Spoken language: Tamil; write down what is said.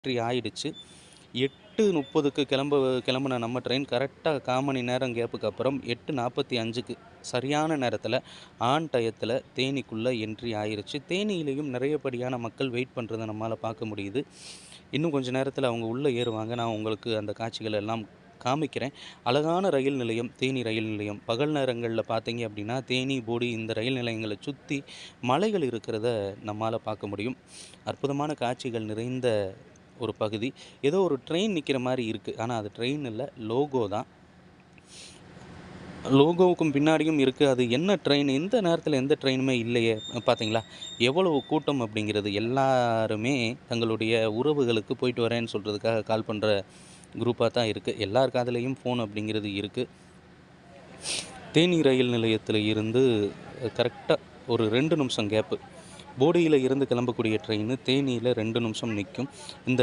என்ட்ரி ஆயிடுச்சு. 8:30க்கு கிளம்புன நம்ம ட்ரெயின் கரெக்ட்டா 1/4 மணி நேரம் கேப்புக்கு அப்புறம் 8:45க்கு சரியான நேரத்தில, ஆன் டயத்தில தேனிக்குள்ள என்ட்ரி ஆயிருச்சு. தேனியிலயும் நிறையப்படியான மக்கள் வெயிட் பண்றத நம்மால பார்க்க முடியுது. இன்னும் கொஞ்ச நேரத்தில அவங்க உள்ள ஏறுவாங்க. நான் உங்களுக்கு அந்த காட்சிகள் எல்லாம் காமிக்கிறேன். அழகான ரயில் நிலையம், தேனி ரயில் நிலையம். பகல் நேரங்கள்ல பார்த்தீங்க அப்படின்னா, தேனி, போடி இந்த ரயில் நிலையங்கள சுத்தி மலைகள் இருக்கிறத நம்மால பார்க்க முடியும். அற்புதமான காட்சிகள் நிறைந்த ஒரு பகுதி. ஏதோ ஒரு ட்ரெயின் நிக்கிற மாரி இருக்கு. ஆனா அது ட்ரெயின் இல்ல. லோகோ தான். லோகோவுக்கும் பின்னாடியும் இருக்கு. அது என்ன ட்ரெயின்? எந்த நேரத்தில எந்த ட்ரெயினுமே இல்லையே! பார்த்தீங்களா? எவ்வளவு கூட்டம் அப்படிங்கிறது. எல்லாருமே தங்களுடைய உறவுகளுக்கு போயிட்டு வரேன்னு சொல்றதுக்காக கால் பண்ற குரூப்பா தான் இருக்கு. எல்லார் காதுலயும் ஃபோன் அப்படிங்கிறது இருக்கு. தேனி ரயில் நிலையத்தில இருந்து கரெக்ட்டா ஒரு 2 நிமிஷம் கேப்பு. போடியில இருந்து கிளம்பக்கூடிய ட்ரெயினு தேனியில 2 நிமிஷம் நிக்கும். இந்த